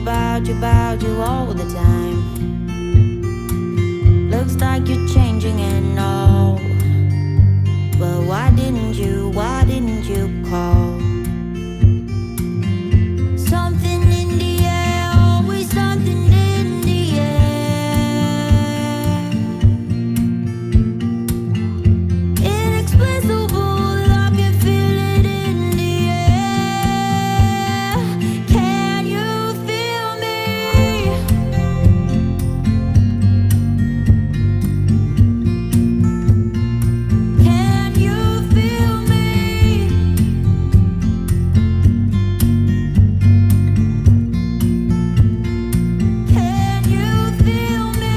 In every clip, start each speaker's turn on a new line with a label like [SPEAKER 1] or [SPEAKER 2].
[SPEAKER 1] about you all the time. Looks like you're changing and all. But why didn't you call? Something in the air, always something in the air. Inexplicable, I can feel it in the air. Can you feel me? Can you feel me? Can you feel me?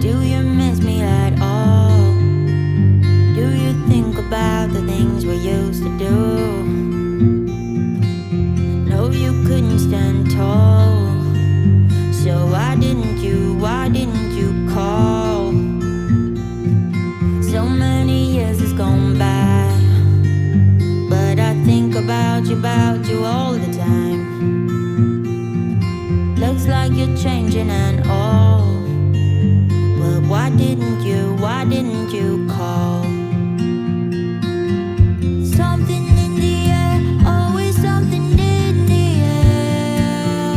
[SPEAKER 1] Do you miss me at all? Do you think about the things we used to do? No, you couldn't stand tall. So why didn't you call? So many years has gone by, but I think about you all the time. Looks like you're changing and all. But why didn't you call? Something in the air, always something in the air.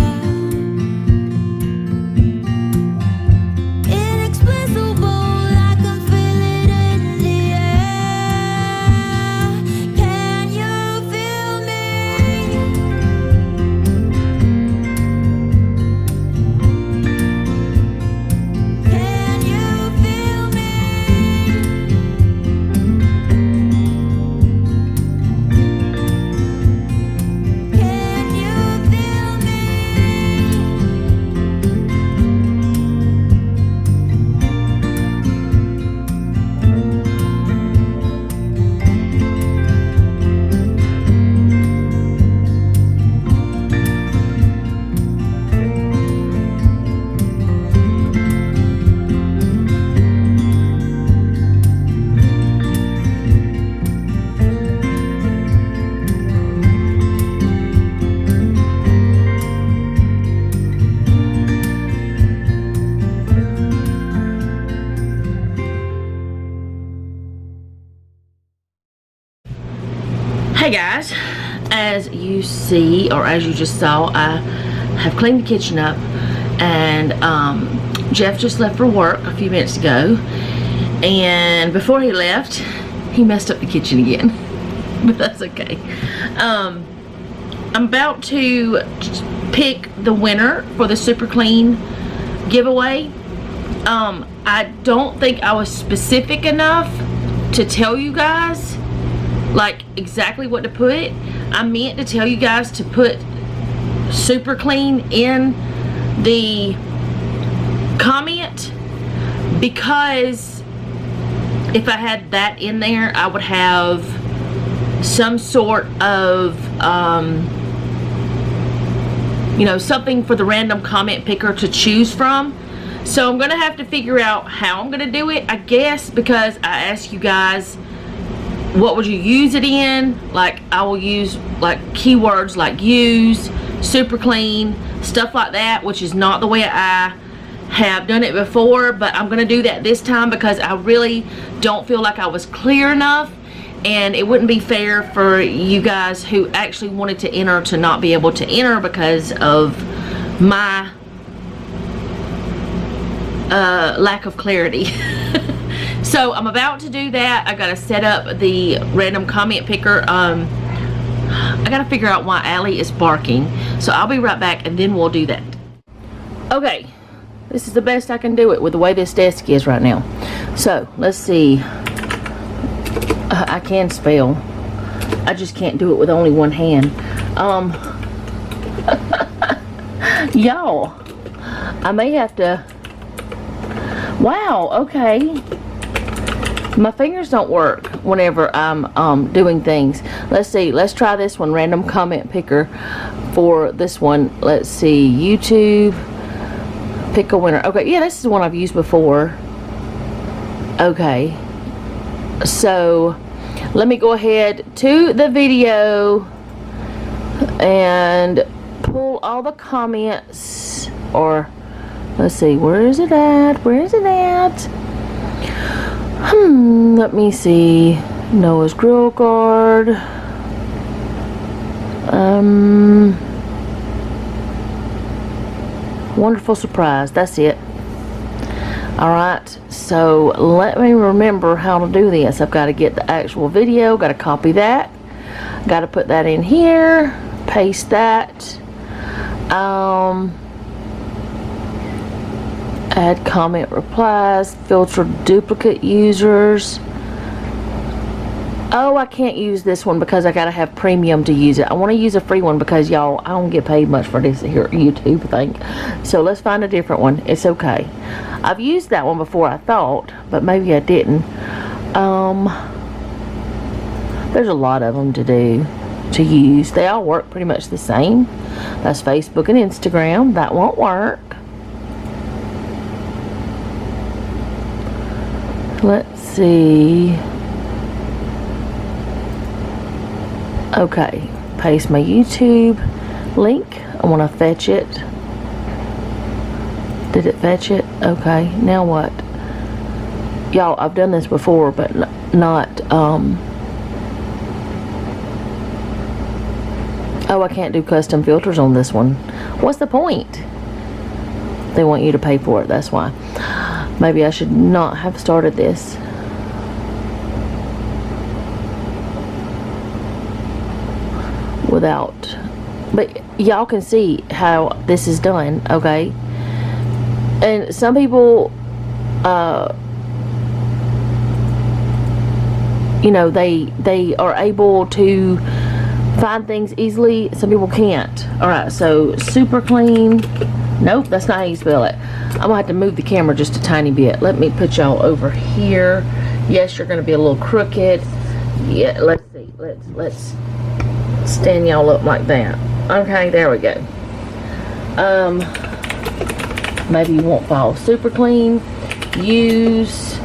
[SPEAKER 1] Inexplicable, I can feel it in the air. Can you feel me? Can you feel me? Can you feel me?
[SPEAKER 2] Hey guys, as you see, or as you just saw, I have cleaned the kitchen up, and Jeff just left for work a few minutes ago, and before he left, he messed up the kitchen again, but that's okay. I'm about to pick the winner for the Super Clean giveaway. I don't think I was specific enough to tell you guys like exactly what to put. I meant to tell you guys to put Super Clean in the comment, because if I had that in there, I would have some sort of you know, something for the random comment picker to choose from. So I'm gonna have to figure out how I'm gonna do it, I guess, because I asked you guys what would you use it in. Like, I will use like keywords like use, super clean, stuff like that, which is not the way I have done it before, but I'm gonna do that this time because I really don't feel like I was clear enough, and it wouldn't be fair for you guys who actually wanted to enter to not be able to enter because of my lack of clarity. So I'm about to do that. I gotta set up the random comment picker. I gotta figure out why Allie is barking, so I'll be right back and then we'll do that. Okay, this is the best I can do it with the way this desk is right now. So let's see. I can spell, I just can't do it with only one hand. Y'all, I may have to. Wow, okay. My fingers don't work whenever I'm doing things. Let's see, let's try this one, random comment picker for this one. Let's see, YouTube, pick a winner. Okay, yeah, this is the one I've used before. Okay. So let me go ahead to the video and pull all the comments, or let's see, where is it at? Let me see. Noah's Grill Guard. Wonderful Surprise. That's it. Alright, so let me remember how to do this. I've got to get the actual video, got to copy that, got to put that in here, paste that, add comment replies, filter duplicate users. Oh, I can't use this one because I gotta have premium to use it. I want to use a free one because, y'all, I don't get paid much for this here YouTube thing. So let's find a different one. It's okay. I've used that one before, I thought, but maybe I didn't. There's a lot of them to use. They all work pretty much the same. That's Facebook and Instagram. That won't work. Let's see. Okay, paste my YouTube link. I want to fetch it. Did it fetch it? Okay, now what? Y'all, I've done this before, but not, oh, I can't do custom filters on this one. What's the point? They want you to pay for it, that's why. Maybe I should not have started this. Without, but y'all can see how this is done, okay? And some people, you know, they are able to find things easily. Some people can't. All right, so super clean. Nope, that's not how you spell it. I'm gonna have to move the camera just a tiny bit. Let me put y'all over here. Yes, you're gonna be a little crooked. Yeah, let's see. Let's stand y'all up like that. Okay, there we go. Maybe you won't fall. Super clean. Use,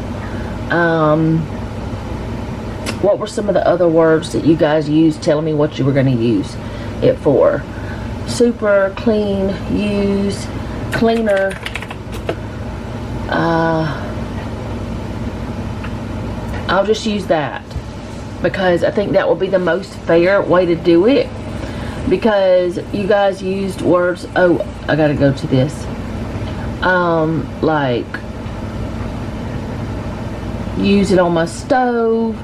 [SPEAKER 2] what were some of the other words that you guys used telling me what you were going to use it for? Super clean. Use cleaner. I'll just use that, because I think that will be the most fair way to do it, because you guys used words. Oh, I gotta go to this. Like, use it on my stove.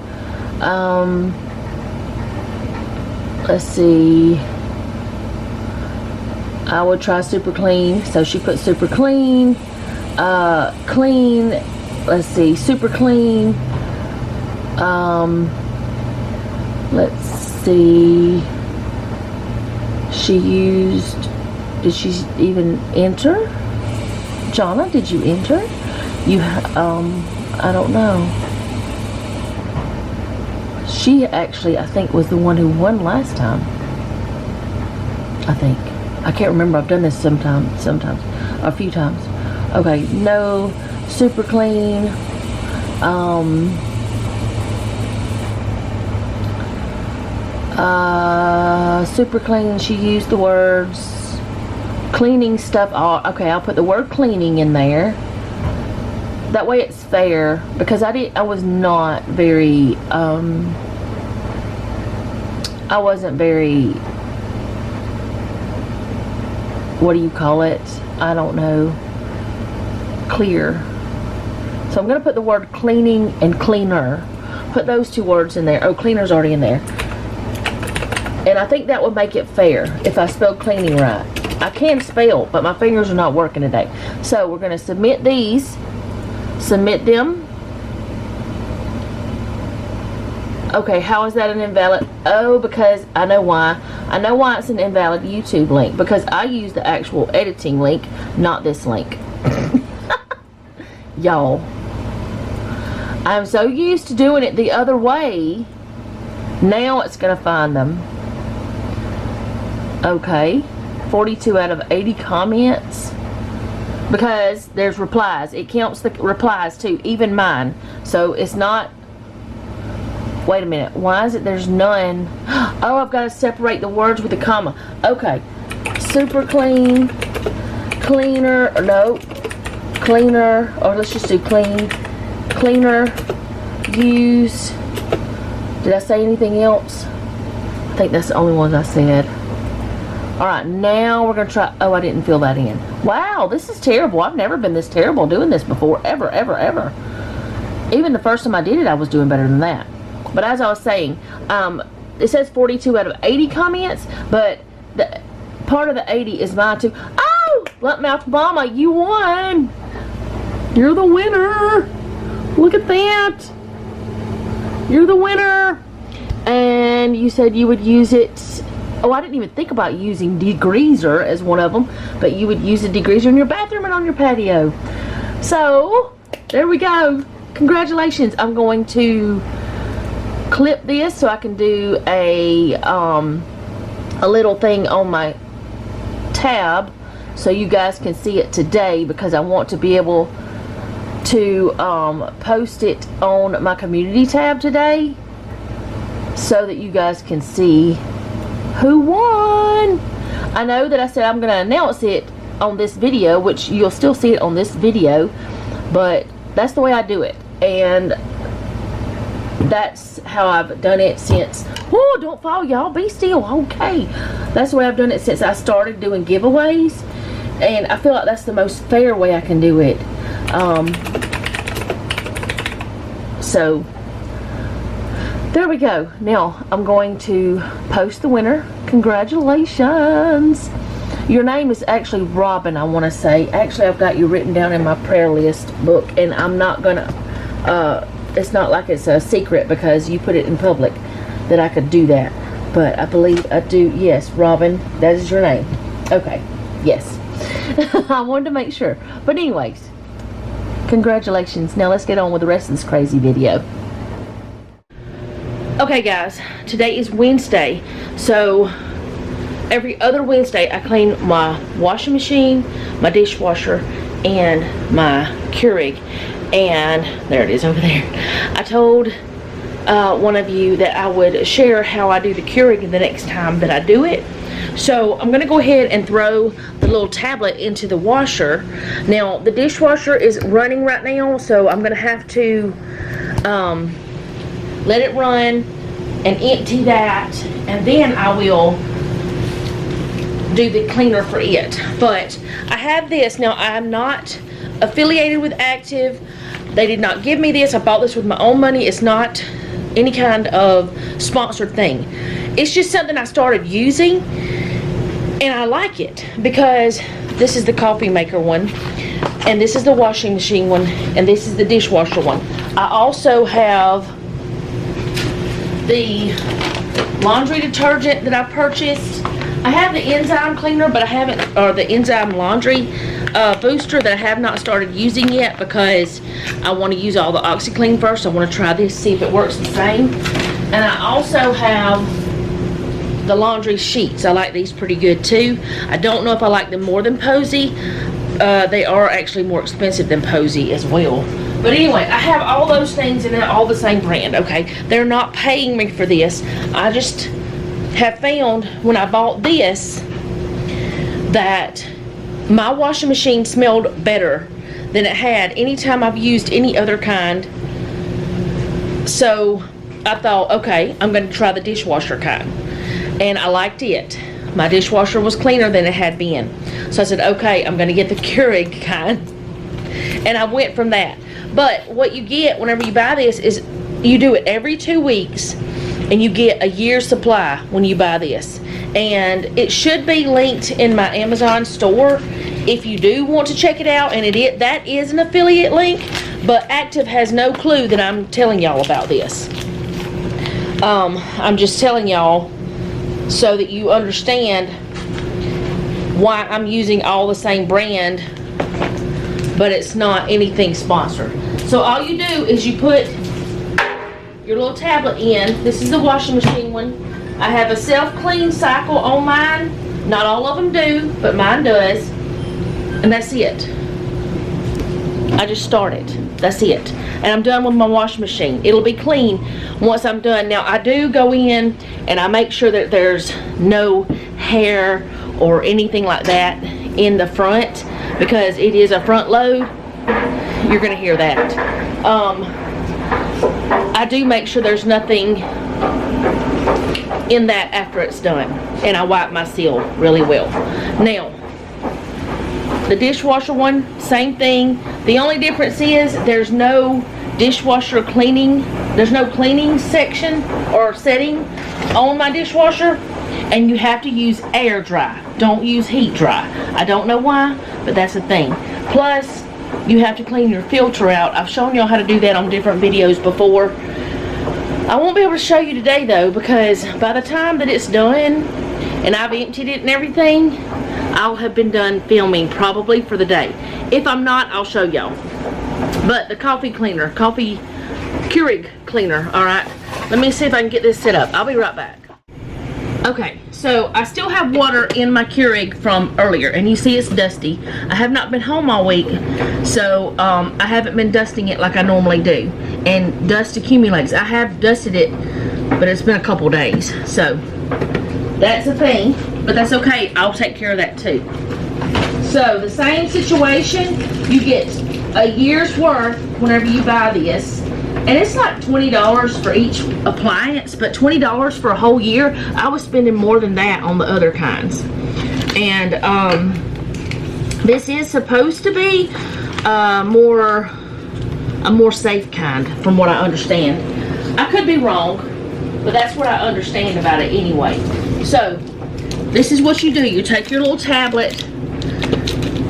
[SPEAKER 2] Let's see, I would try super clean, so she put super clean. Clean, let's see, super clean. Let's see, she used, did she even enter? Jonna, did you enter? You, I don't know. She actually, I think, was the one who won last time. I think. I can't remember. I've done this sometimes, a few times. Okay, no, super clean. Super clean, she used the words cleaning stuff. Okay, I'll put the word cleaning in there. That way it's fair, because I was not very, I wasn't very, what do you call it? I don't know. Clear. So I'm going to put the word cleaning and cleaner. Put those two words in there. Oh, cleaner's already in there. And I think that would make it fair if I spelled cleaning right. I can spell, but my fingers are not working today. So we're going to submit these. Submit them. Okay, how is that an invalid? Oh, because I know why. I know why it's an invalid YouTube link. Because I use the actual editing link, not this link. Y'all, I'm so used to doing it the other way. Now it's going to find them. Okay, 42 out of 80 comments, because there's replies. It counts the replies too, even mine. So it's not Wait a minute. Why is it there's none? Oh, I've got to separate the words with a comma. Okay. Super clean. Cleaner. No. Cleaner. Or let's just do clean. Cleaner. Use. Did I say anything else? I think that's the only ones I said. Alright, now we're going to try. Oh, I didn't fill that in. Wow, this is terrible. I've never been this terrible doing this before. Ever, ever, ever. Even the first time I did it, I was doing better than that. But as I was saying, it says 42 out of 80 comments, but the part of the 80 is mine too. Oh! Bluntmouth Mama, you won! You're the winner! Look at that! You're the winner! And you said you would use it. Oh, I didn't even think about using degreaser as one of them, but you would use a degreaser in your bathroom and on your patio. So, there we go. Congratulations. I'm going to clip this so I can do a little thing on my tab so you guys can see it today, because I want to be able to post it on my community tab today so that you guys can see who won. I know that I said I'm going to announce it on this video, which you'll still see it on this video, but that's the way I do it, and that's how I've done it since. Oh, don't fall, y'all. Be still. Okay. That's the way I've done it since I started doing giveaways, and I feel like that's the most fair way I can do it. So there we go. Now I'm going to post the winner. Congratulations. Your name is actually Robin, I want to say. Actually, I've got you written down in my prayer list book, and I'm not gonna it's not like it's a secret because you put it in public that I could do that, but I believe I do. Yes, Robin, that is your name. Okay, yes. I wanted to make sure, but anyways, congratulations. Now let's get on with the rest of this crazy video. Okay guys, today is Wednesday, so every other Wednesday I clean my washing machine, my dishwasher, and my Keurig. And there it is over there. I told one of you that I would share how I do the Keurig the next time that I do it. So I'm going to go ahead and throw the little tablet into the washer. Now the dishwasher is running right now, so I'm going to have to let it run and empty that, and then I will do the cleaner for it. But I have this. Now I'm not affiliated with Active. They did not give me this. I bought this with my own money. It's not any kind of sponsored thing. It's just something I started using, and I like it because this is the coffee maker one, and this is the washing machine one, and this is the dishwasher one. I also have the laundry detergent that I purchased. I have the enzyme cleaner, but I haven't, or the enzyme laundry booster that I have not started using yet because I want to use all the OxyClean first. I want to try this, see if it works the same. And I also have the laundry sheets. I like these pretty good too. I don't know if I like them more than Posy. They are actually more expensive than Posy as well. But anyway, I have all those things, and they're all the same brand, okay? They're not paying me for this. I just have found when I bought this that my washing machine smelled better than it had anytime I've used any other kind. So I thought, okay, I'm going to try the dishwasher kind. And I liked it. My dishwasher was cleaner than it had been. So I said, okay, I'm going to get the Keurig kind. And I went from that. But what you get whenever you buy this is you do it every 2 weeks, and you get a year's supply when you buy this. And it should be linked in my Amazon store if you do want to check it out. And that is an affiliate link, but Active has no clue that I'm telling y'all about this. I'm just telling y'all so that you understand why I'm using all the same brand, but it's not anything sponsored. So all you do is you put your little tablet in. This is the washing machine one. I have a self-clean cycle on mine. Not all of them do, but mine does. And that's it. I just started. That's it. And I'm done with my washing machine. It'll be clean once I'm done. Now, I do go in and I make sure that there's no hair or anything like that in the front, because it is a front load. You're gonna hear that. I do make sure there's nothing in that after it's done, and I wipe my seal really well. Now, the dishwasher one, same thing. The only difference is there's no dishwasher cleaning. There's no cleaning section or setting on my dishwasher, and you have to use air dry. Don't use heat dry. I don't know why, but that's the thing. Plus, you have to clean your filter out. I've shown y'all how to do that on different videos before. I won't be able to show you today though, because by the time that it's done and I've emptied it and everything, I'll have been done filming probably for the day. If I'm not, I'll show y'all. But the coffee cleaner, coffee Keurig cleaner, alright, let me see if I can get this set up. I'll be right back. Okay, so I still have water in my Keurig from earlier, and you see it's dusty. I have not been home all week, so I haven't been dusting it like I normally do, and dust accumulates. I have dusted it, but it's been a couple days, so that's a thing, but that's okay. I'll take care of that too. So the same situation, you get a year's worth whenever you buy this. And it's like $20 for each appliance, but $20 for a whole year, I was spending more than that on the other kinds. And this is supposed to be a more safe kind, from what I understand. I could be wrong, but that's what I understand about it anyway. So this is what you do. You take your little tablet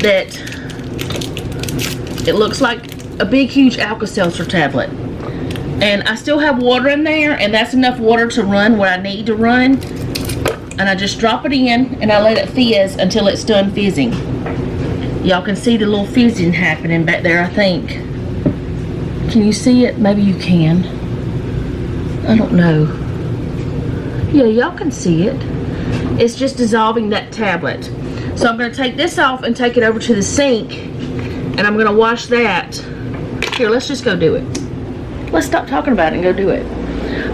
[SPEAKER 2] that it looks like a big huge Alka-Seltzer tablet. And I still have water in there, and that's enough water to run what I need to run. And I just drop it in, and I let it fizz until it's done fizzing. Y'all can see the little fizzing happening back there, I think. Can you see it? Maybe you can. I don't know. Yeah, y'all can see it. It's just dissolving that tablet. So I'm going to take this off and take it over to the sink, and I'm going to wash that. Here, let's just go do it. Let's stop talking about it and go do it.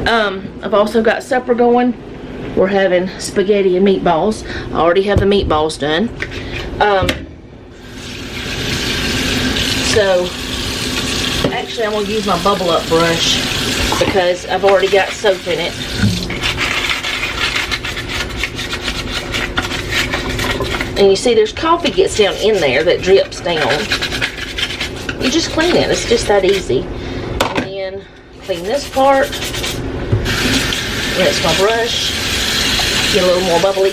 [SPEAKER 2] I've also got supper going. We're having spaghetti and meatballs. I already have the meatballs done. So, actually I'm going to use my bubble up brush because I've already got soap in it. And you see there's coffee gets down in there that drips down. You just clean it. It's just that easy. Clean this part. Rinse my brush. Get a little more bubbly.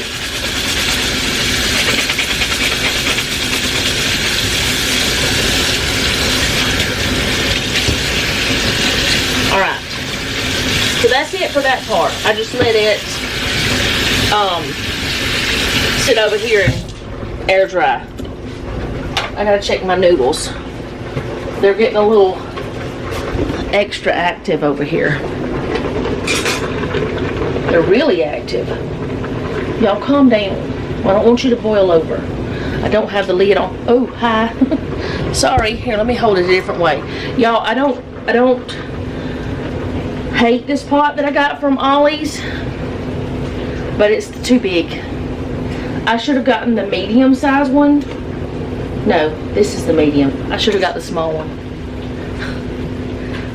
[SPEAKER 2] Alright. So that's it for that part. I just let it sit over here and air dry. I gotta check my noodles. They're getting a little extra active over here. They're really active. Y'all calm down. I don't want you to boil over. I don't have the lid on. Oh, hi. Sorry. Here, let me hold it a different way. Y'all, I don't hate this pot that I got from Ollie's, but it's too big. I should have gotten the medium size one. No, this is the medium. I should have got the small one.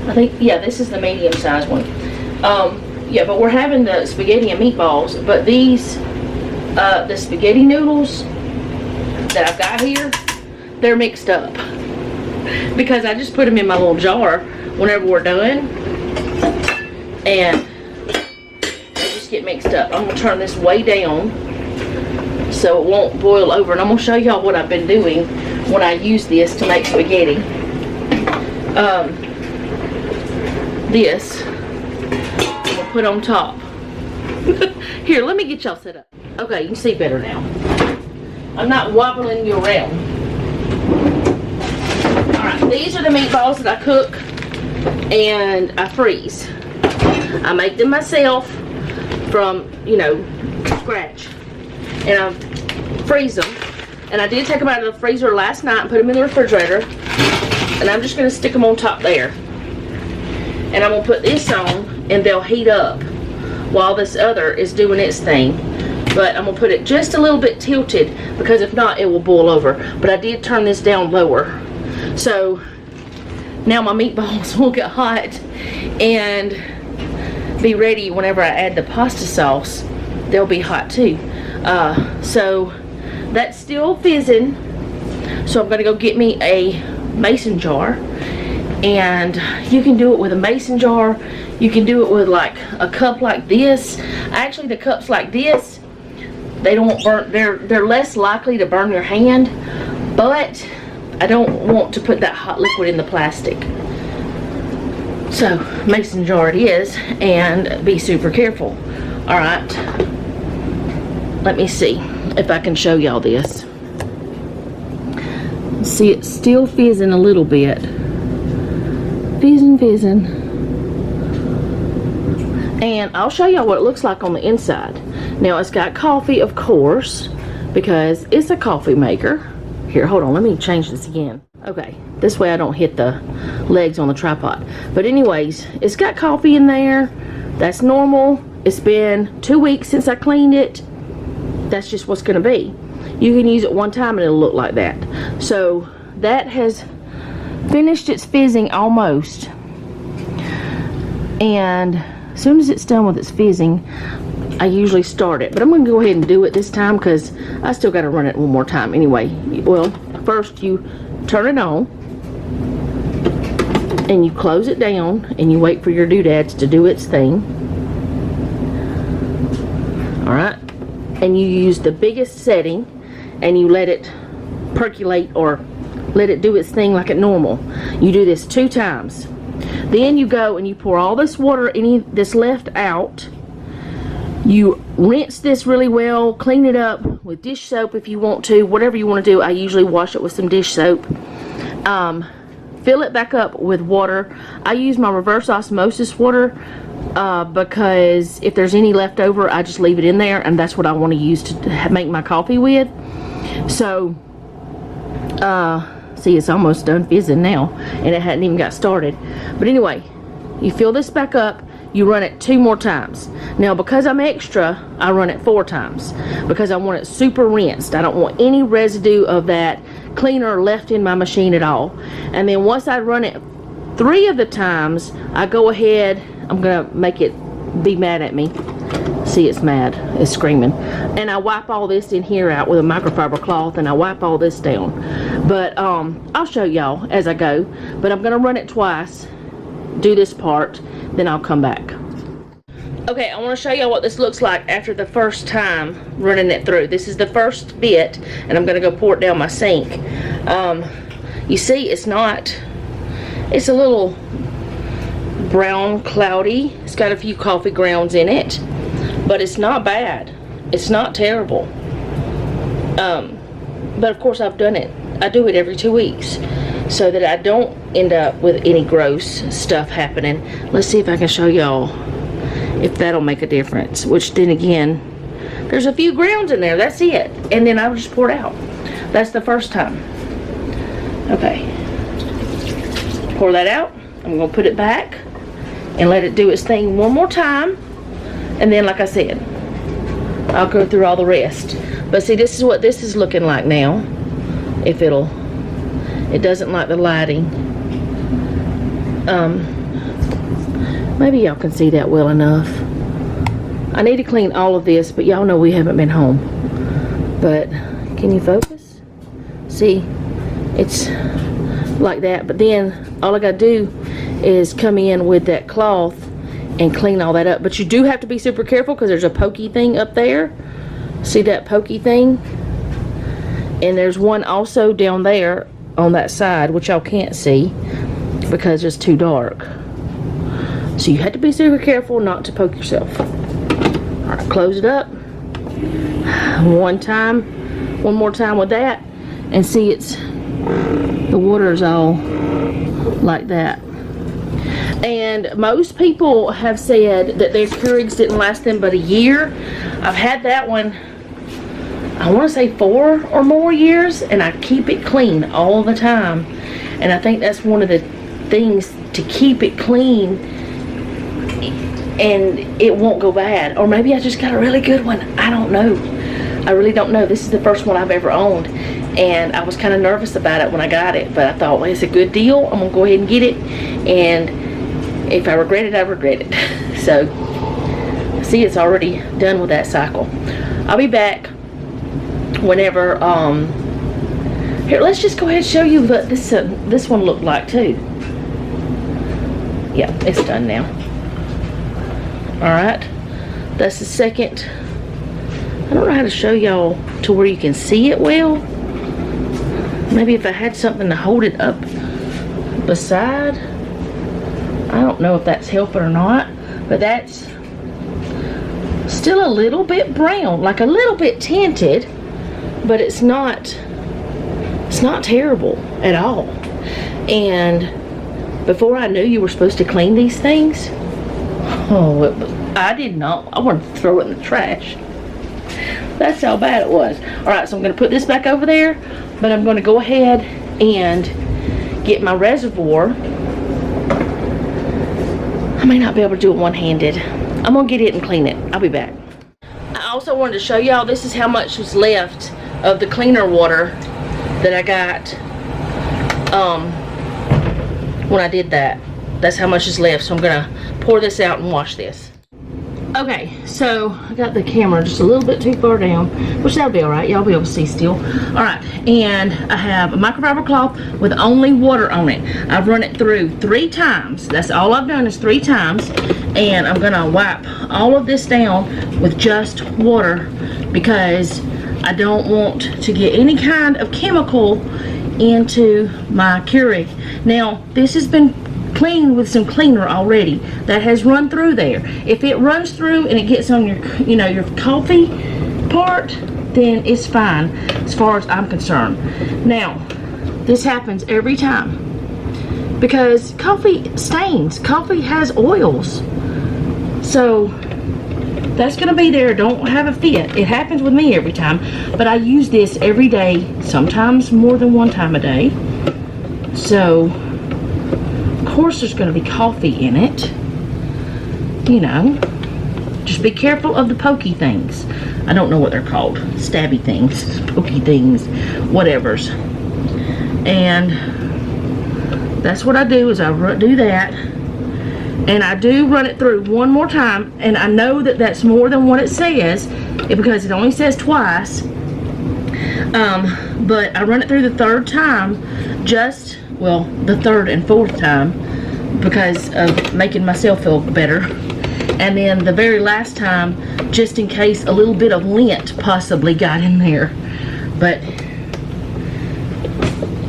[SPEAKER 2] I think, yeah, this is the medium size one. Yeah, but we're having the spaghetti and meatballs, but these, the spaghetti noodles that I've got here, they're mixed up. Because I just put them in my little jar whenever we're done, and they just get mixed up. I'm going to turn this way down so it won't boil over, and I'm going to show y'all what I've been doing when I use this to make spaghetti. This we'll put on top. Here, let me get y'all set up. Okay, you can see better now. I'm not wobbling you around. Alright, these are the meatballs that I cook and I freeze. I make them myself from, you know, scratch. And I freeze them. And I did take them out of the freezer last night and put them in the refrigerator. And I'm just going to stick them on top there. And I'm going to put this on, and they'll heat up while this other is doing its thing. But I'm going to put it just a little bit tilted, because if not, it will boil over. But I did turn this down lower. So now my meatballs will get hot and be ready whenever I add the pasta sauce. They'll be hot too. So that's still fizzing. So I'm going to go get me a mason jar. And you can do it with a mason jar. You can do it with like a cup like this. Actually, the cups like this, they don't burn. They're less likely to burn your hand. But I don't want to put that hot liquid in the plastic. So mason jar it is, and be super careful. All right. Let me see if I can show y'all this. See, it's still fizzing a little bit. Fizzing. And I'll show y'all what it looks like on the inside. Now, it's got coffee, of course, because it's a coffee maker. Here, hold on, let me change this again. Okay, this way I don't hit the legs on the tripod. But anyways, it's got coffee in there. That's normal. It's been 2 weeks since I cleaned it. That's just what's gonna be. You can use it one time and it'll look like that. So that has finished its fizzing almost. And as soon as it's done with its fizzing, I usually start it. But I'm going to go ahead and do it this time because I still got to run it one more time anyway. Well, first you turn it on. And you close it down. And you wait for your doodads to do its thing. Alright. And you use the biggest setting. And you let it percolate or let it do its thing like it normal. You do this 2 times. Then you go and you pour all this water, any that's left out. You rinse this really well, clean it up with dish soap if you want to, whatever you want to do. I usually wash it with some dish soap. Fill it back up with water. I use my reverse osmosis water because if there's any left over, I just leave it in there, and that's what I want to use to make my coffee with. So, see, it's almost done fizzing now, and it hadn't even got started. But anyway, you fill this back up. You run it 2 more times. Now, because I'm extra, I run it 4 times because I want it super rinsed. I don't want any residue of that cleaner left in my machine at all. And then once I run it 3 of the times, I go ahead. I'm gonna make it be mad at me. See, it's mad. It's screaming. And I wipe all this in here out with a microfiber cloth, and I wipe all this down. But I'll show y'all as I go. But I'm gonna run it twice. Do this part, then I'll come back. Okay, I want to show y'all what this looks like after the first time running it through. This is the first bit, and I'm going to go pour it down my sink. You see, it's a little brown, cloudy. It's got a few coffee grounds in it, but it's not bad. It's not terrible. But of course, I've done it. I do it every 2 weeks, so that I don't end up with any gross stuff happening. Let's see if I can show y'all if that'll make a difference. Which then again, there's a few grounds in there. That's it. And then I'll just pour it out. That's the first time. Okay. Pour that out. I'm going to put it back and let it do its thing one more time. And then, like I said, I'll go through all the rest. But see, this is what this is looking like now. If it doesn't like the lighting. Maybe y'all can see that well enough. I need to clean all of this, but y'all know we haven't been home. But can you focus? See, it's like that. But then all I gotta do is come in with that cloth and clean all that up. But you do have to be super careful because there's a pokey thing up there. See that pokey thing? And there's one also down there on that side, which y'all can't see because it's too dark. So you have to be super careful not to poke yourself. All right, close it up. One more time with that, and see, the water's all like that. And most people have said that their Keurigs didn't last them but a year. I've had that one. I want to say 4 or more years, and I keep it clean all the time. And I think that's one of the things, to keep it clean and it won't go bad. Or maybe I just got a really good one. I don't know. I really don't know. This is the first one I've ever owned, and I was kind of nervous about it when I got it, but I thought, well, it's a good deal. I'm gonna go ahead and get it, and if I regret it, I regret it. So see, it's already done with that cycle. I'll be back whenever. Here, let's just go ahead and show you what this one looked like too. Yeah, it's done now. All right, that's the second. I don't know how to show y'all to where you can see it well. Maybe if I had something to hold it up beside. I don't know if that's helping or not, but that's still a little bit brown, like a little bit tinted, but it's not terrible at all. And before I knew you were supposed to clean these things, I did not. I wanted to throw it in the trash. That's how bad it was. Alright, so I'm going to put this back over there, but I'm going to go ahead and get my reservoir. I may not be able to do it one-handed. I'm going to get it and clean it. I'll be back. I also wanted to show y'all, this is how much was left of the cleaner water that I got when I did that. That's how much is left, so I'm going to pour this out and wash this. Okay, so I got the camera just a little bit too far down, which that'll be alright. Y'all be able to see still. Alright, and I have a microfiber cloth with only water on it. I've run it through 3 times. That's all I've done is 3 times. And I'm going to wipe all of this down with just water because I don't want to get any kind of chemical into my Keurig. Now, this has been cleaned with some cleaner already that has run through there. If it runs through and it gets on your, your coffee part, then it's fine as far as I'm concerned. Now, this happens every time because coffee stains. Coffee has oils. So that's gonna be there. Don't have a fit. It happens with me every time, but I use this every day, sometimes more than 1 time a day. So of course there's going to be coffee in it. Just be careful of the pokey things. I don't know what they're called. Stabby things, pokey things, whatevers. And that's what I do, is I do that. And I do run it through 1 more time. And I know that that's more than what it says, because it only says twice. But I run it through the 3rd time, the 3rd and 4th time, because of making myself feel better. And then the very last time, just in case a little bit of lint possibly got in there. But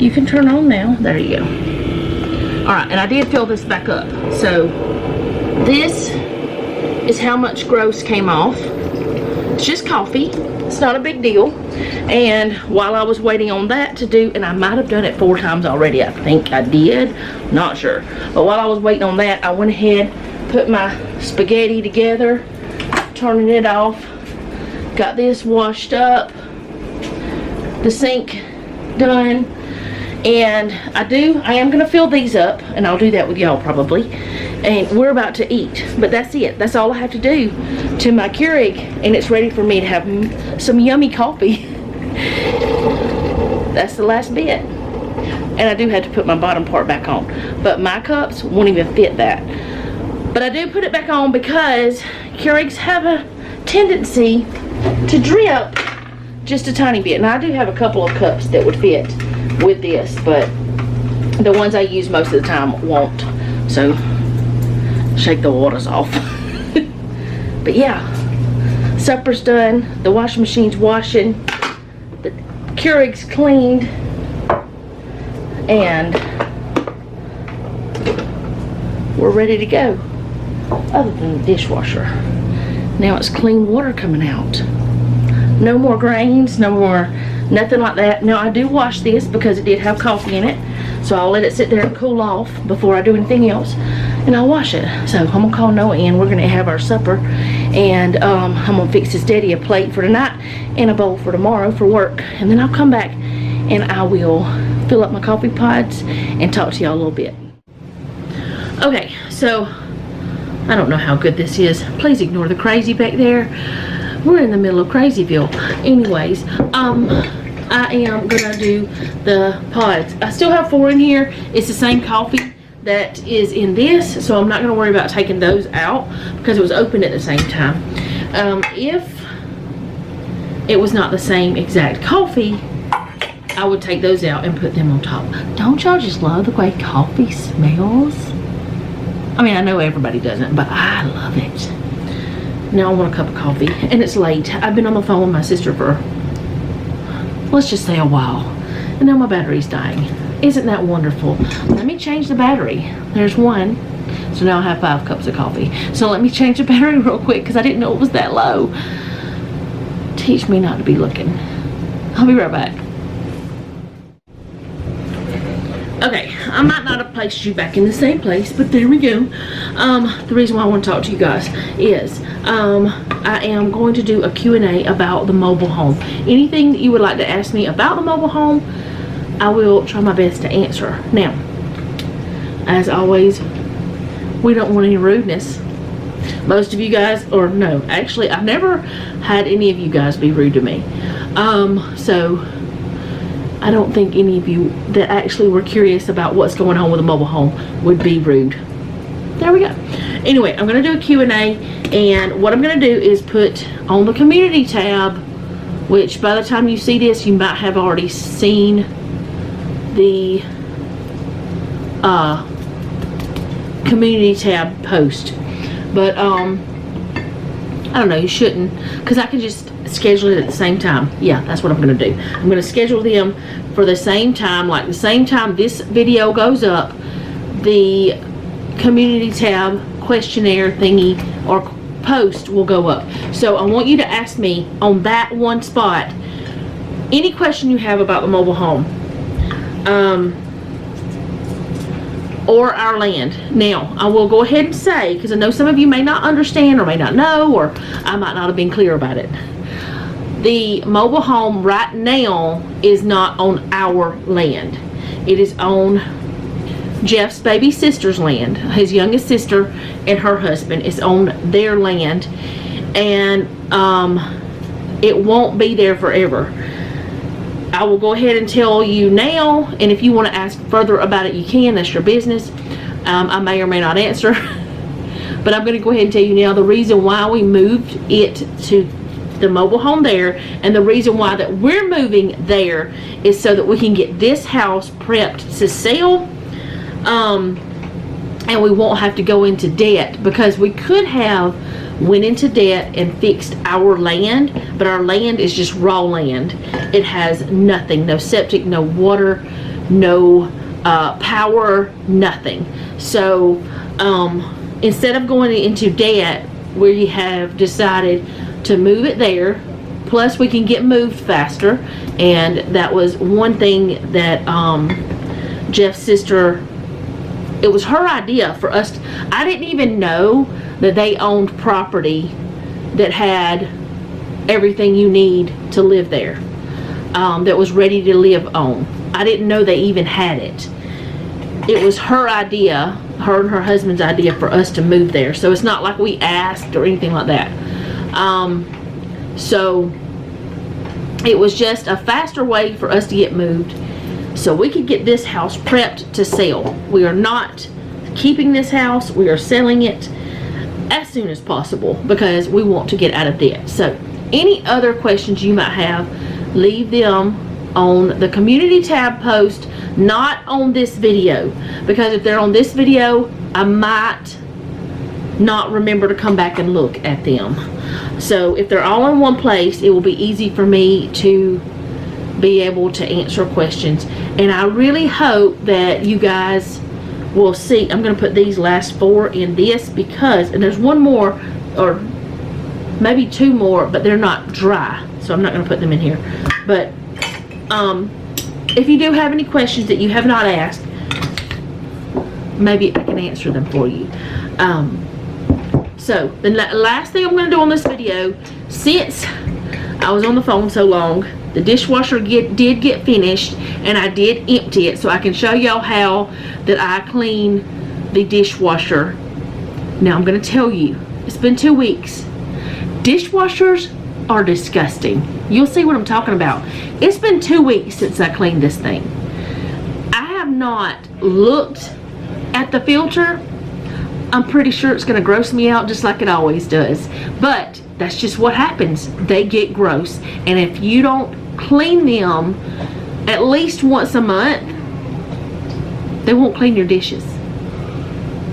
[SPEAKER 2] you can turn on now. There you go. Alright, and I did fill this back up. So this is how much gross came off. It's just coffee. It's not a big deal. And while I was waiting on that to do, and I might have done it 4 times already, I think I did, not sure. But while I was waiting on that, I went ahead, put my spaghetti together, turning it off, got this washed up, the sink done, and I am gonna fill these up, and I'll do that with y'all probably. And we're about to eat, but that's it. That's all I have to do to my Keurig, and it's ready for me to have some yummy coffee. That's the last bit. And I do have to put my bottom part back on, but my cups won't even fit that. But I do put it back on because Keurigs have a tendency to drip just a tiny bit. Now I do have a couple of cups that would fit with this, but the ones I use most of the time won't. So shake the waters off. But yeah, supper's done, the washing machine's washing, the Keurig's cleaned, and we're ready to go. Other than the dishwasher, now it's clean water coming out. No more grains, no more nothing like that. Now I do wash this because it did have coffee in it, so I'll let it sit there and cool off before I do anything else, and I'll wash it. So I'm gonna call Noah in. We're gonna have our supper, and I'm gonna fix his daddy a plate for tonight and a bowl for tomorrow for work, and then I'll come back and I will fill up my coffee pods and talk to y'all a little bit. Okay, so I don't know how good this is. Please ignore the crazy back there. We're in the middle of Crazyville. Anyways, I am gonna do the pods. I still have 4 in here. It's the same coffee that is in this, so I'm not gonna worry about taking those out because it was open at the same time. If it was not the same exact coffee, I would take those out and put them on top. Don't y'all just love the way coffee smells? I mean, I know everybody doesn't, but I love it. Now I want a cup of coffee, and it's late. I've been on the phone with my sister for, let's just say, a while, and now my battery's dying. Isn't that wonderful? Let me change the battery. There's one, so now I have 5 cups of coffee. So let me change the battery real quick because I didn't know it was that low. Teach me not to be looking. I'll be right back. Okay, I might not have placed you back in the same place, but there we go. The reason why I want to talk to you guys is I am going to do a Q&A about the mobile home. Anything that you would like to ask me about the mobile home, I will try my best to answer. Now, as always, we don't want any rudeness. Most of you guys, or no, actually, I've never had any of you guys be rude to me. So I don't think any of you that actually were curious about what's going on with a mobile home would be rude. There we go. Anyway, I'm going to do a Q&A, and what I'm going to do is put on the community tab, which by the time you see this, you might have already seen the community tab post. But I don't know, you shouldn't, because I can just schedule it at the same time. Yeah, that's what I'm going to do. I'm going to schedule them for the same time, like the same time this video goes up, the community tab questionnaire thingy or post will go up. So I want you to ask me on that one spot any question you have about the mobile home or our land. Now, I will go ahead and say, because I know some of you may not understand or may not know, or I might not have been clear about it. The mobile home right now is not on our land. It is on Jeff's baby sister's land. His youngest sister and her husband is on their land, and it won't be there forever. I will go ahead and tell you now, and if you want to ask further about it, you can. That's your business. I may or may not answer, but I'm going to go ahead and tell you now the reason why we moved it to the mobile home there, and the reason why that we're moving there is so that we can get this house prepped to sell, and we won't have to go into debt, because we could have went into debt and fixed our land, but our land is just raw land. It has nothing, no septic, no water, no power, nothing. So instead of going into debt, we have decided to move it there. Plus we can get moved faster, and that was one thing that Jeff's sister, it was her idea for us. I didn't even know that they owned property that had everything you need to live there, that was ready to live on. I didn't know they even had it. It was her idea, her and her husband's idea, for us to move there. So it's not like we asked or anything like that. So it was just a faster way for us to get moved, so we could get this house prepped to sell. We are not keeping this house. We are selling it as soon as possible because we want to get out of debt. So any other questions you might have, leave them on the community tab post, not on this video, because if they're on this video, I might not remember to come back and look at them. So if they're all in one place, it will be easy for me to be able to answer questions. And I really hope that you guys will see. I'm going to put these last 4 in this, because, and there's one more or maybe 2 more, but they're not dry, so I'm not going to put them in here. But if you do have any questions that you have not asked, maybe I can answer them for you. so the last thing I'm going to do on this video, since I was on the phone so long, the dishwasher did get finished, and I did empty it, so I can show y'all how that I clean the dishwasher. Now I'm going to tell you, it's been 2 weeks. Dishwashers are disgusting. You'll see what I'm talking about. It's been 2 weeks since I cleaned this thing. I have not looked at the filter. I'm pretty sure it's going to gross me out just like it always does. But that's just what happens. They get gross. And if you don't clean them at least once a month, they won't clean your dishes.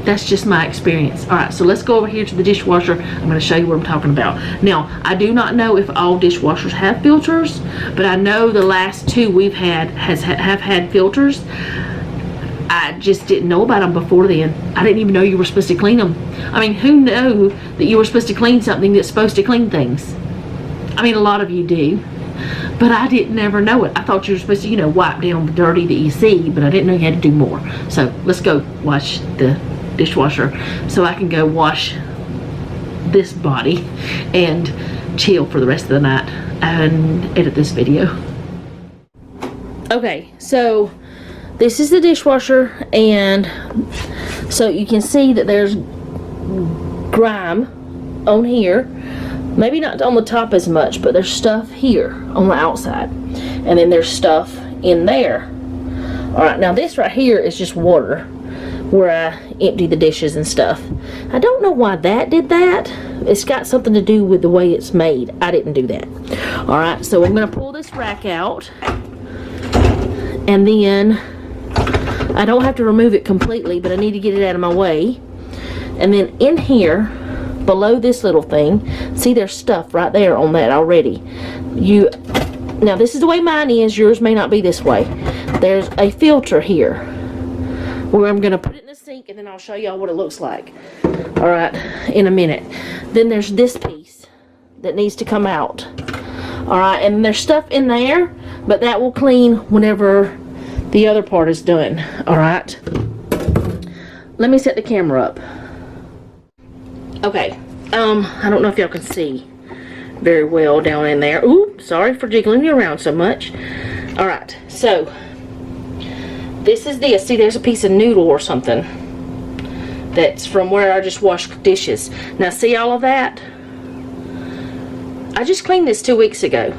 [SPEAKER 2] That's just my experience. Alright, so let's go over here to the dishwasher. I'm going to show you what I'm talking about. Now, I do not know if all dishwashers have filters, but I know the last 2 we've had have had filters. I just didn't know about them before then. I didn't even know you were supposed to clean them. I mean, who knew that you were supposed to clean something that's supposed to clean things? I mean, a lot of you do. But I didn't ever know it. I thought you were supposed to, you know, wipe down the dirty that you see, but I didn't know you had to do more. So, let's go wash the dishwasher so I can go wash this body and chill for the rest of the night and edit this video. Okay, so this is the dishwasher, and so you can see that there's grime on here. Maybe not on the top as much, but there's stuff here on the outside, and then there's stuff in there. Alright, now this right here is just water where I empty the dishes and stuff. I don't know why that did that. It's got something to do with the way it's made. I didn't do that. Alright, so I'm going to pull this rack out, and then I don't have to remove it completely, but I need to get it out of my way. And then in here, below this little thing, see there's stuff right there on that already. Now this is the way mine is. Yours may not be this way. There's a filter here where I'm going to put it in the sink, and then I'll show y'all what it looks like. Alright, in a minute. Then there's this piece that needs to come out. Alright, and there's stuff in there, but that will clean whenever the other part is done. Alright. Let me set the camera up. Okay. I don't know if y'all can see very well down in there. Ooh, sorry for jiggling you around so much. Alright, so this is this. See, there's a piece of noodle or something that's from where I just washed dishes. Now, see all of that? I just cleaned this 2 weeks ago.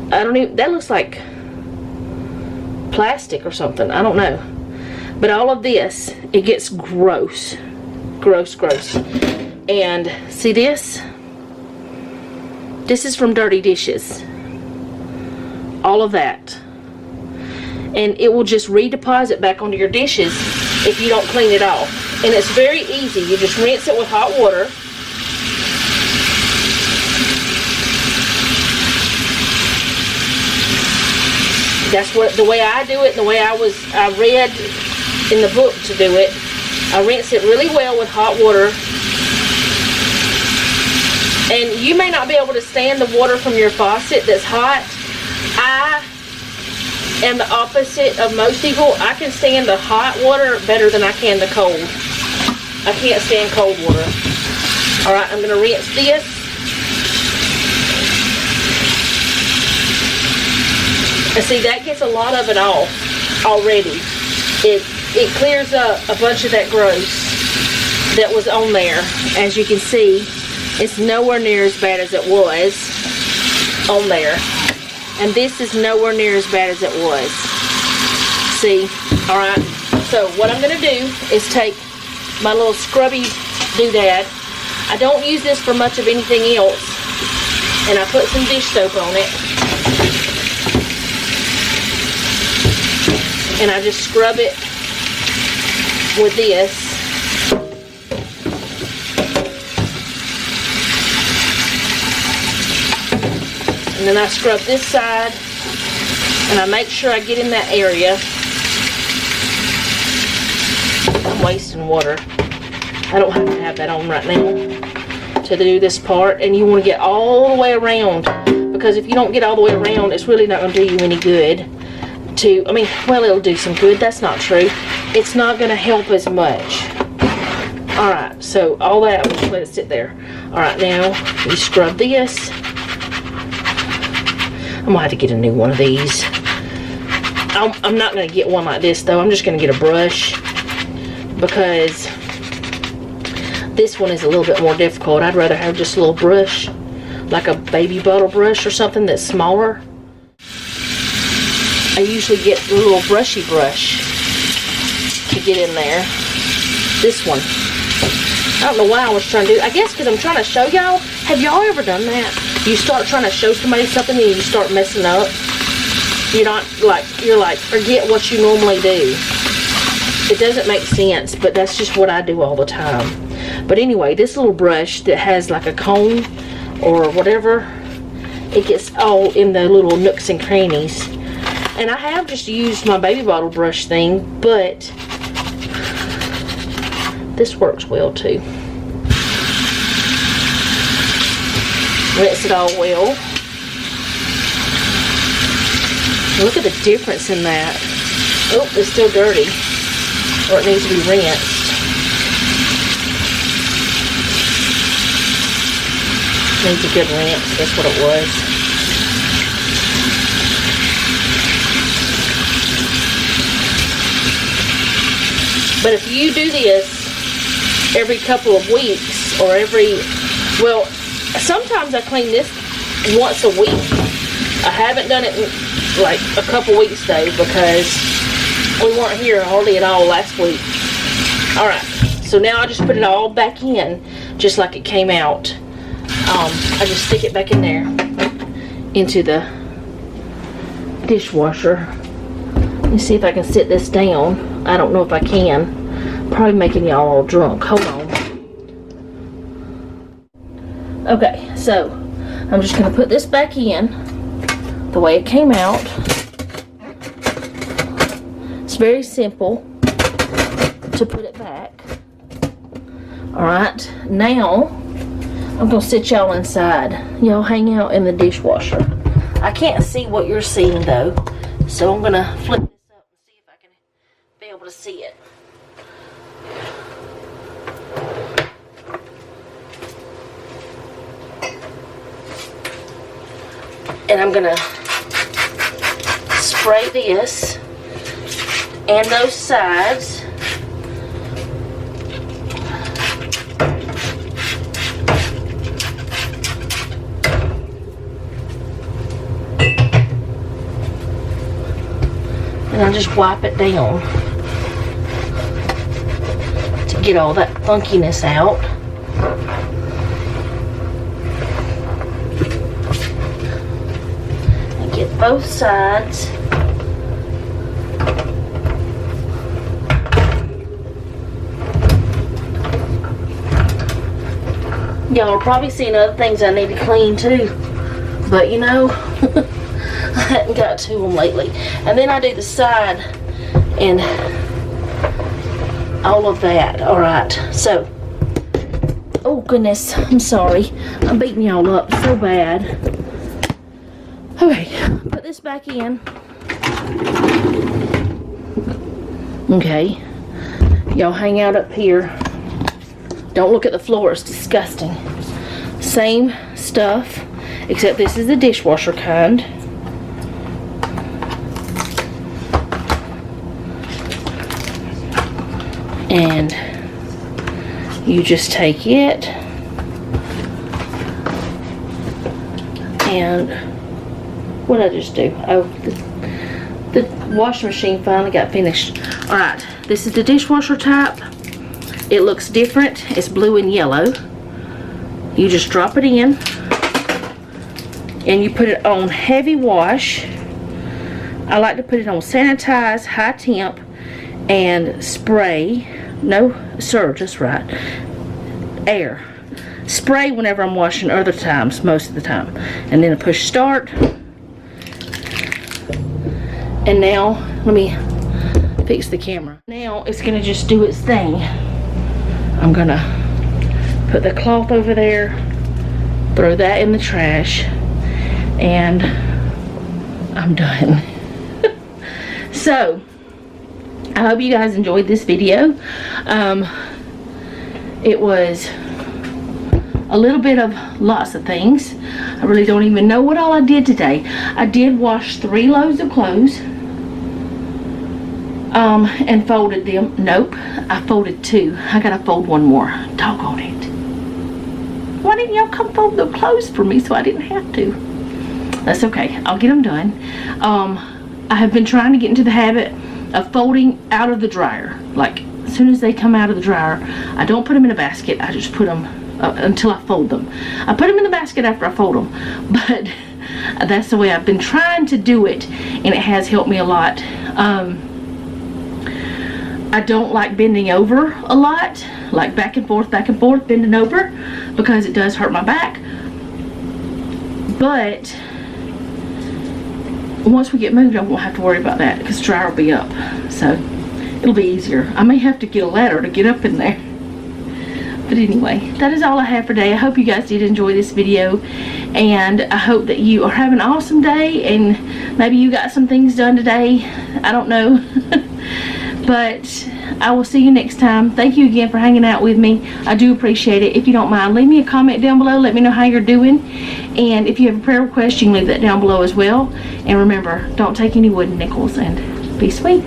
[SPEAKER 2] That looks like plastic or something. I don't know. But all of this, it gets gross. Gross, gross. And see this? This is from dirty dishes. All of that. And it will just redeposit back onto your dishes if you don't clean it off. And it's very easy. You just rinse it with hot water. That's the way I do it, and the way I read in the book to do it. I rinse it really well with hot water. And you may not be able to stand the water from your faucet that's hot. I am the opposite of most people. I can stand the hot water better than I can the cold. I can't stand cold water. Alright, I'm going to rinse this. And see, that gets a lot of it off already. It clears up a bunch of that gross that was on there. As you can see, it's nowhere near as bad as it was on there. And this is nowhere near as bad as it was. See? Alright. So what I'm going to do is take my little scrubby doodad. I don't use this for much of anything else. And I put some dish soap on it. And I just scrub it with this. And then I scrub this side, and I make sure I get in that area. I'm wasting water. I don't have to have that on right now to do this part. And you want to get all the way around, because if you don't get all the way around, it's really not going to do you any good. Well, it'll do some good. That's not true. It's not going to help as much. Alright, so all that, we'll just let it sit there. Alright, now you scrub this. I'm gonna have to get a new one of these. I'm not gonna get one like this though. I'm just gonna get a brush because this one is a little bit more difficult. I'd rather have just a little brush, like a baby bottle brush or something that's smaller. I usually get a little brushy brush to get in there. This one. I don't know why I was trying to do it. I guess because I'm trying to show y'all. Have y'all ever done that? You start trying to show somebody something and you start messing up. You're like, forget what you normally do. It doesn't make sense, but that's just what I do all the time. But anyway, this little brush that has like a comb or whatever, it gets all in the little nooks and crannies. And I have just used my baby bottle brush thing, but this works well too. Rinse it all well. Look at the difference in that. Oh, it's still dirty. Or it needs to be rinsed. Needs a good rinse. That's what it was. But if you do this every couple of weeks or well, sometimes I clean this once a week. I haven't done it in like a couple weeks though because we weren't here hardly at all last week. Alright, so now I just put it all back in just like it came out. I just stick it back in there into the dishwasher. Let me see if I can sit this down. I don't know if I can. Probably making y'all all drunk. Hold on. Okay, so I'm just going to put this back in the way it came out. It's very simple to put it back. Alright, now I'm going to sit y'all inside. Y'all hang out in the dishwasher. I can't see what you're seeing though, so I'm going to flip this up and see if I can be able to see it. And I'm gonna spray this and those sides. And I'll just wipe it down to get all that funkiness out. Get both sides. Y'all are probably seeing other things I need to clean too, but you know, I hadn't got to them lately. And then I do the side and all of that. Alright, so, oh goodness, I'm sorry. I'm beating y'all up so bad. Okay, put this back in. Okay, y'all hang out up here. Don't look at the floor, it's disgusting. Same stuff, except this is the dishwasher kind. And you just take it and what did I just do? Oh, the washing machine finally got finished. Alright, this is the dishwasher type. It looks different. It's blue and yellow. You just drop it in and you put it on heavy wash. I like to put it on sanitize, high temp, and spray. No, sir, just right. Air. Spray whenever I'm washing, other times, most of the time. And then I push start. And now, let me fix the camera. Now, it's going to just do its thing. I'm going to put the cloth over there, throw that in the trash, and I'm done. So, I hope you guys enjoyed this video. It was a little bit of lots of things. I really don't even know what all I did today. I did wash 3 loads of clothes. And folded them. Nope, I folded 2. I gotta fold 1 more. Doggone it. Why didn't y'all come fold the clothes for me so I didn't have to? That's okay. I'll get them done. I have been trying to get into the habit of folding out of the dryer. Like, as soon as they come out of the dryer, I don't put them in a basket. I just put them until I fold them. I put them in the basket after I fold them. But that's the way I've been trying to do it, and it has helped me a lot. I don't like bending over a lot, like back and forth, bending over, because it does hurt my back. But once we get moved, I won't have to worry about that because the dryer will be up, so it'll be easier. I may have to get a ladder to get up in there. But anyway, that is all I have for today. I hope you guys did enjoy this video, and I hope that you are having an awesome day, and maybe you got some things done today. I don't know. But I will see you next time. Thank you again for hanging out with me. I do appreciate it. If you don't mind, leave me a comment down below. Let me know how you're doing. And if you have a prayer request, you can leave that down below as well. And remember, don't take any wooden nickels, and be sweet.